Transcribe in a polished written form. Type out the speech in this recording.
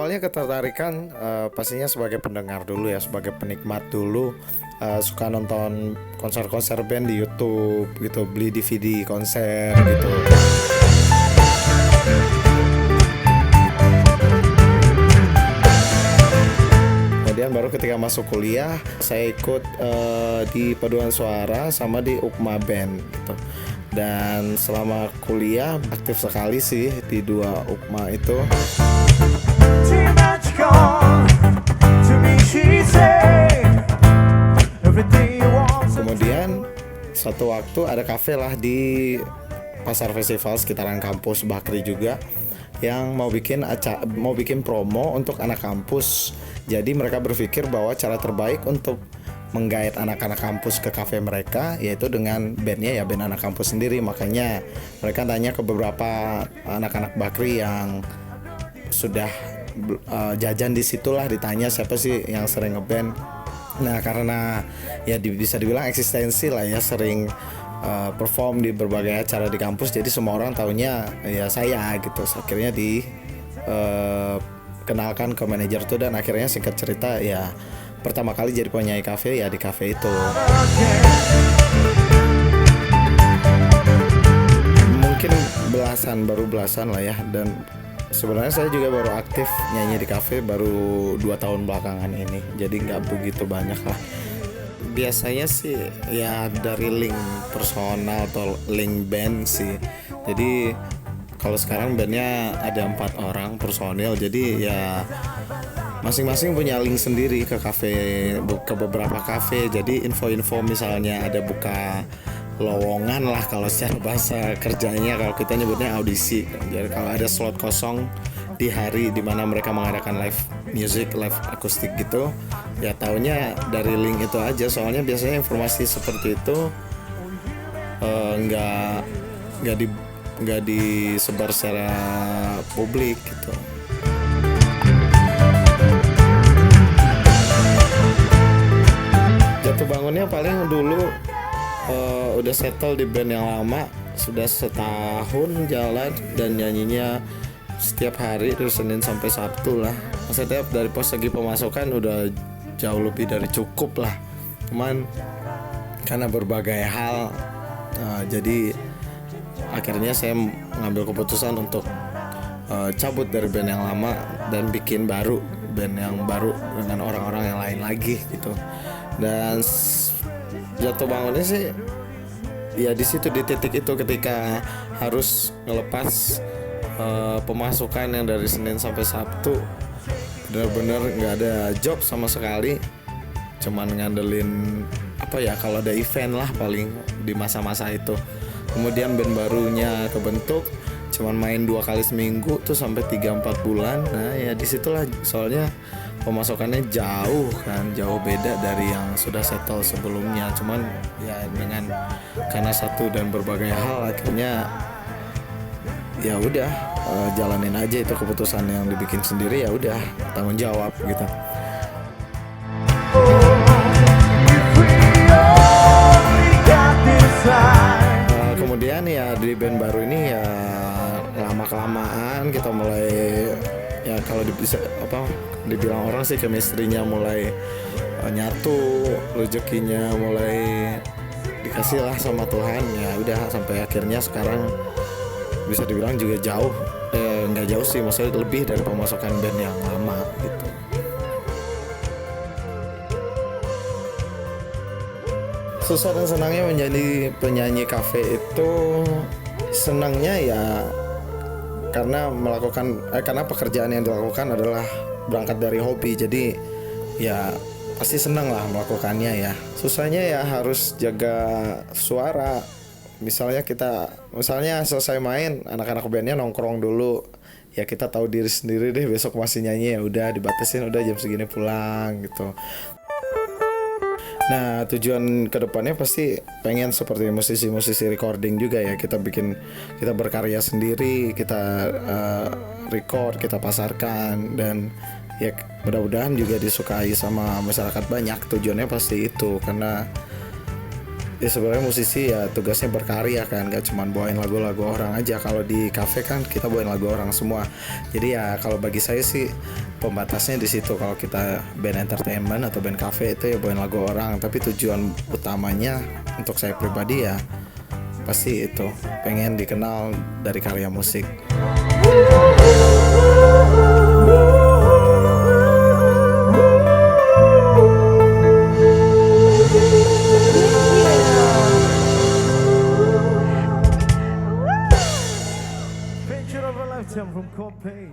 awalnya ketertarikan pastinya sebagai pendengar dulu ya, sebagai penikmat dulu. Suka nonton konser-konser band di YouTube gitu, beli DVD konser gitu. Kemudian baru ketika masuk kuliah saya ikut di paduan suara sama di Ukma Band gitu. Dan selama kuliah aktif sekali sih di dua Ukma itu. Kemudian suatu waktu ada kafe lah di pasar festival sekitaran kampus Bakri juga yang mau bikin promo untuk anak kampus. Jadi mereka berpikir bahwa cara terbaik untuk menggait anak-anak kampus ke kafe mereka yaitu dengan bandnya ya, band anak kampus sendiri. Makanya mereka tanya ke beberapa anak-anak Bakri yang sudah jajan di situlah, ditanya siapa sih yang sering ngeband. Nah karena ya bisa dibilang eksistensi lah ya, sering perform di berbagai acara di kampus, jadi semua orang taunya ya saya gitu. Akhirnya kenalkan ke manajer tuh, dan akhirnya singkat cerita ya pertama kali jadi penyanyi kafe ya di kafe itu. Mungkin baru belasan lah ya, dan sebenarnya saya juga baru aktif nyanyi di kafe baru 2 tahun belakangan ini, jadi nggak begitu banyak lah. Biasanya sih ya dari link personal atau link band sih. Jadi kalau sekarang bandnya ada 4 orang personil, jadi ya masing-masing punya link sendiri ke beberapa kafe. Jadi info-info misalnya ada buka lowongan lah kalau secara bahasa kerjanya, kalau kita nyebutnya audisi. Jadi kalau ada slot kosong di hari dimana mereka mengadakan live music, live akustik gitu, ya taunya dari link itu aja. Soalnya biasanya informasi seperti itu nggak disebar secara publik gitu. Jatuh bangunnya paling dulu udah settle di band yang lama, sudah setahun jalan dan nyanyinya setiap hari dari Senin sampai Sabtu lah. Maksudnya dari segi pemasukan udah jauh lebih dari cukup lah. Cuman karena berbagai hal jadi akhirnya saya mengambil keputusan untuk cabut dari band yang lama dan bikin band yang baru dengan orang-orang yang lain lagi gitu. Dan jatuh bangunnya sih ya di situ, di titik itu, ketika harus ngelepas pemasukan yang dari Senin sampai Sabtu, benar-benar nggak ada job sama sekali, cuman ngandelin kalau ada event lah paling di masa-masa itu. Kemudian band barunya kebentuk, cuman main 2 kali seminggu tuh sampai 3-4 bulan. Nah ya disitulah, soalnya pemasukannya jauh beda dari yang sudah settle sebelumnya. Cuman ya karena satu dan berbagai hal akhirnya ya udah jalanin aja itu keputusan yang dibikin sendiri, ya udah tanggung jawab gitu. Kemudian ya di band baru ini ya lama-kelamaan kita mulai ya kalau dibilang orang sih chemistry-nya mulai nyatu, rezekinya mulai dikasih lah sama Tuhan. Ya udah sampai akhirnya sekarang bisa dibilang juga nggak jauh sih, maksudnya lebih dari pemasukan band yang lama gitu. Susah dan senangnya menjadi penyanyi kafe itu, senangnya ya karena pekerjaan yang dilakukan adalah berangkat dari hobi, jadi ya pasti senang lah melakukannya ya. Susahnya ya harus jaga suara. Misalnya selesai main, anak-anak bandnya nongkrong dulu, ya kita tahu diri sendiri deh, besok masih nyanyi ya udah dibatasin, udah jam segini pulang gitu. Nah tujuan kedepannya pasti pengen seperti musisi-musisi recording juga ya, kita berkarya sendiri, kita record, kita pasarkan, dan ya mudah-mudahan juga disukai sama masyarakat banyak. Tujuannya pasti itu, karena Ya sebenarnya musisi ya tugasnya berkarya kan, gak cuman bawain lagu-lagu orang aja. Kalau di kafe kan kita bawain lagu orang semua. Jadi ya kalau bagi saya sih pembatasnya di situ. Kalau kita band entertainment atau band kafe itu ya bawain lagu orang, tapi tujuan utamanya untuk saya pribadi ya pasti itu, pengen dikenal dari karya musik. Picture of a lifetime from Coldplay.